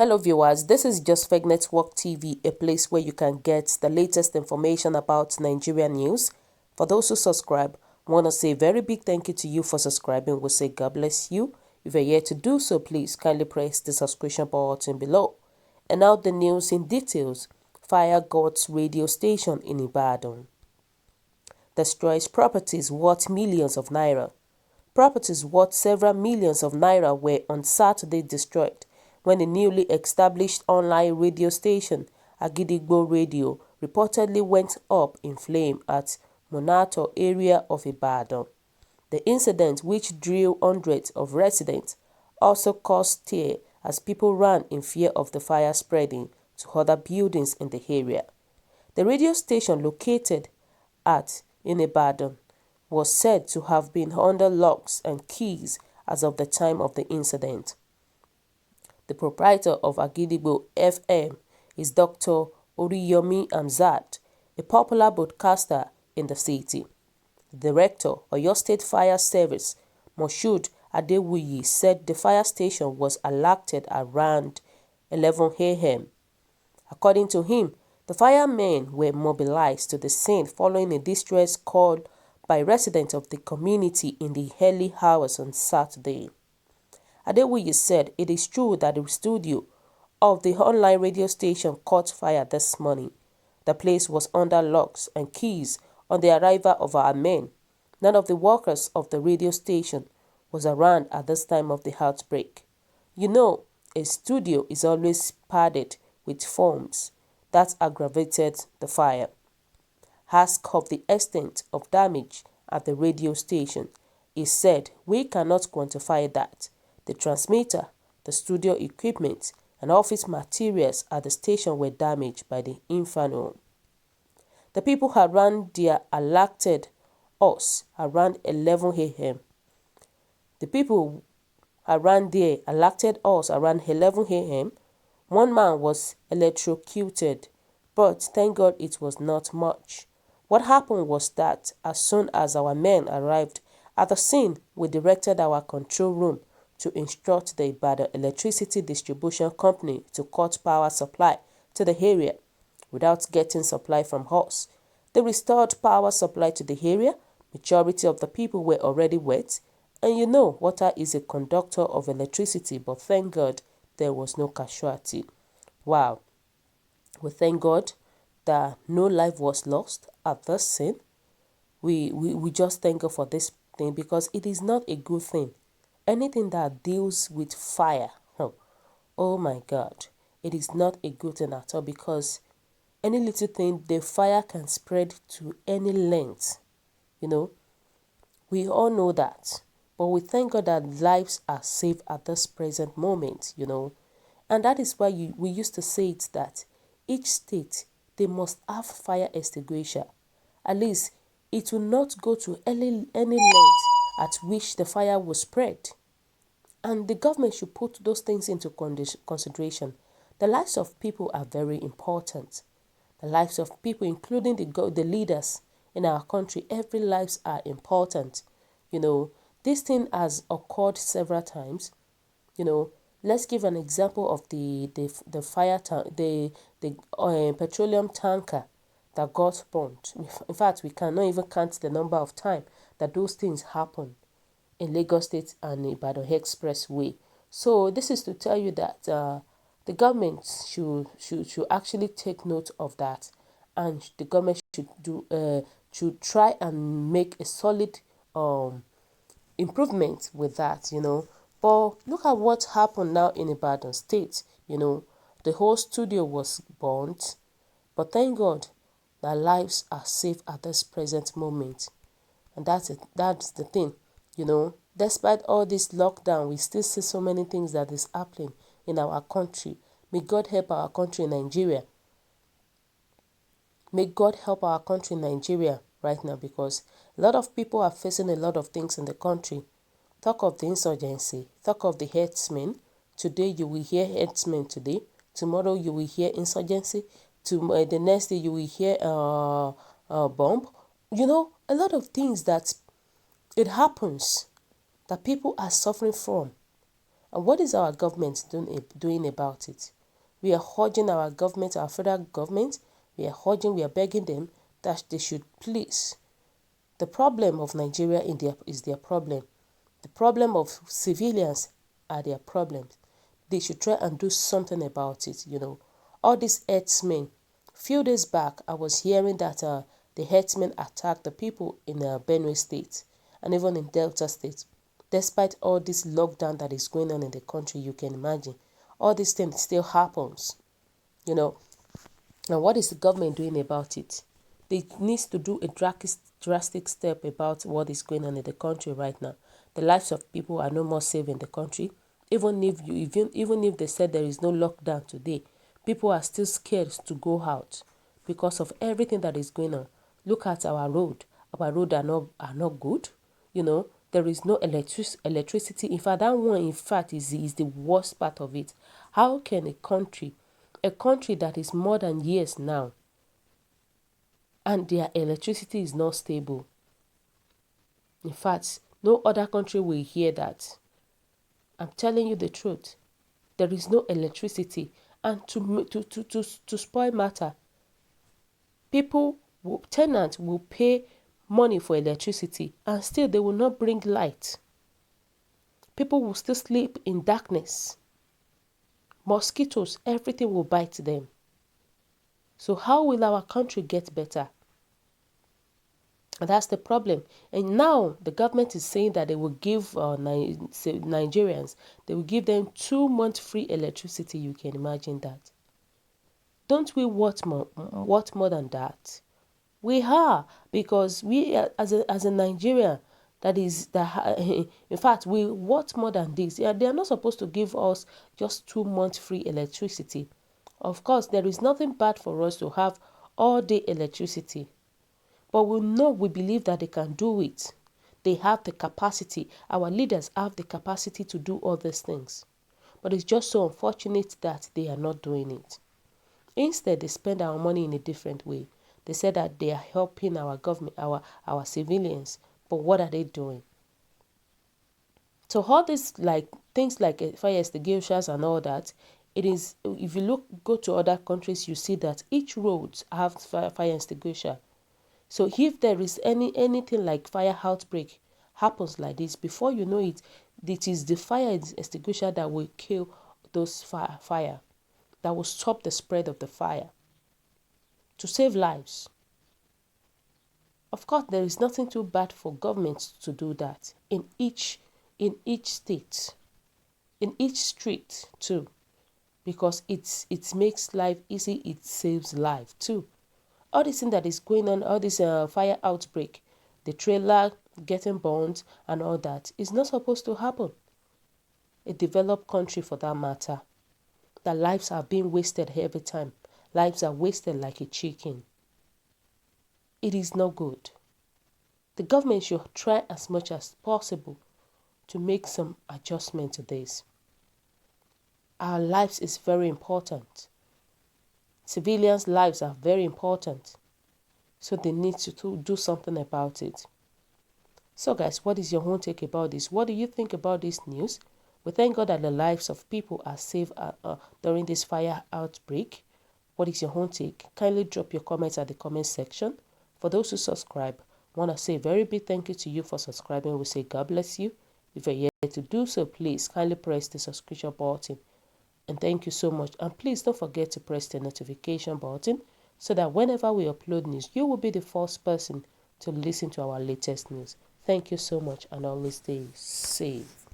Hello viewers, this is Just Fake Network TV, a place where you can get the latest information about Nigerian news. For those who subscribe, I want to say a very big thank you to you for subscribing. We'll say God bless you. If you're here to do so, please kindly press the subscription button below. And now the news in details. Fire God's radio station in Ibadan. Destroys properties worth millions of naira. Properties worth several millions of naira were on Saturday destroyed when the newly established online radio station, Agidigbo Radio, reportedly went up in flame at Monato area of Ibadan. The incident, which drew hundreds of residents, also caused stir as people ran in fear of the fire spreading to other buildings in the area. The radio station located in Ibadan was said to have been under locks and keys as of the time of the incident. The proprietor of Agidigbo FM is Dr. Oriyomi Amzat, a popular broadcaster in the city. The director of Oyo State Fire Service, Moshood Adewuyi, said the fire station was alerted around 11 a.m. According to him, the firemen were mobilized to the scene following a distress call by residents of the community in the early hours on Saturday. Adewuyi said it is true that the studio of the online radio station caught fire this morning. The place was under locks and keys on the arrival of our men. None of the workers of the radio station was around at this time of the outbreak. You know, a studio is always padded with foams. That aggravated the fire. Asked of the extent of damage at the radio station, he said, "We cannot quantify that. The transmitter, the studio equipment, and office materials at the station were damaged by the inferno." The people around there alerted us around 11 a.m. The people around there alerted us around 11 a.m. One man was electrocuted, but thank God it was not much. What happened was that as soon as our men arrived at the scene, we directed our control room to instruct the Ibadan Electricity Distribution Company to cut power supply to the area without getting supply from us. They restored power supply to the area. Majority of the people were already wet, and you know water is a conductor of electricity, but thank God there was no casualty. Wow. We thank God that no life was lost at this scene. We just thank God for this thing because it is not a good thing. Anything that deals with fire, oh my God, it is not a good thing at all because any little thing, the fire can spread to any length. You know, we all know that. But we thank God that lives are safe at this present moment, you know. And that is why we used to say it that each state, they must have fire extinguisher. At least it will not go to any length at which the fire will spread. And the government should put those things into consideration. The lives of people are very important. The lives of people, including the leaders in our country, every lives are important. You know, this thing has occurred several times. You know, let's give an example of the fire tank, the petroleum tanker that got burnt. In fact, we cannot even count the number of times that those things happen in Lagos State and Ibadan Expressway. So this is to tell you that the government should actually take note of that, and the government should try and make a solid improvement with that, you know. But look at what happened now in Ibadan State, you know. The whole studio was burnt, but thank God that lives are safe at this present moment. And that's it. That's the thing, you know. Despite all this lockdown, we still see so many things that is happening in our country. May God help our country, Nigeria. May God help our country, Nigeria, right now, because a lot of people are facing a lot of things in the country. Talk of the insurgency, talk of the herdsmen. Today you will hear herdsmen today. Tomorrow you will hear insurgency. The next day you will hear bomb. You know, a lot of things that it happens that people are suffering from. And what is our government doing about it? We are urging our government, our federal government, we are begging them that they should please. The problem of Nigeria is their problem. The problem of civilians are their problems. They should try and do something about it. All these herdsmen. Few days back, I was hearing that the herdsmen attacked the people in Benue State and even in Delta State. Despite all this lockdown that is going on in the country, you can imagine, all these things still happens. Now what is the government doing about it? They need to do a drastic step about what is going on in the country right now. The lives of people are no more safe in the country. Even if they said there is no lockdown today, people are still scared to go out because of everything that is going on. Look at our road. Our road are not good. There is no electricity. In fact, that one, is the worst part of it. How can a country that is more than years now, and their electricity is not stable? In fact, no other country will hear that. I'm telling you the truth. There is no electricity. And to spoil matter, tenants will pay money for electricity and still they will not bring light. People will still sleep in darkness. Mosquitoes, everything will bite them. So how will our country get better? And that's the problem. And now the government is saying that they will give Nigerians, they will give them 2 months free electricity. You can imagine that. Don't we want more than that? We are, because we as a Nigerian, in fact, we want more than this. Yeah, they are not supposed to give us just 2 months free electricity. Of course, there is nothing bad for us to have all day electricity. But we believe that they can do it. They have the capacity. Our leaders have the capacity to do all these things. But it's just so unfortunate that they are not doing it. Instead, they spend our money in a different way. They said that they are helping our government, our civilians. But what are they doing? So all these things like fire extinguishers and all that, it is, if you go to other countries, you see that each roads have fire extinguisher. So if there is anything like fire outbreak happens like this, before you know it, it is the fire extinguisher that will kill those fire, that will stop the spread of the fire, to save lives. Of course, there is nothing too bad for governments to do that in each state, in each street too, because it makes life easy, it saves life too. All this thing that is going on, all this fire outbreak, the trailer getting burned and all that is not supposed to happen. A developed country for that matter, that lives are being wasted every time. Lives are wasted like a chicken. It is not good. The government should try as much as possible to make some adjustment to this. Our lives is very important. Civilians' lives are very important. So they need to do something about it. So guys, what is your own take about this? What do you think about this news? We thank God that the lives of people are saved during this fire outbreak. What is your own take? Kindly drop your comments at the comment section. For those who subscribe, I want to say a very big thank you to you for subscribing. We say God bless you. If you're yet to do so, please kindly press the subscription button. And thank you so much. And please don't forget to press the notification button so that whenever we upload news, you will be the first person to listen to our latest news. Thank you so much and always stay safe.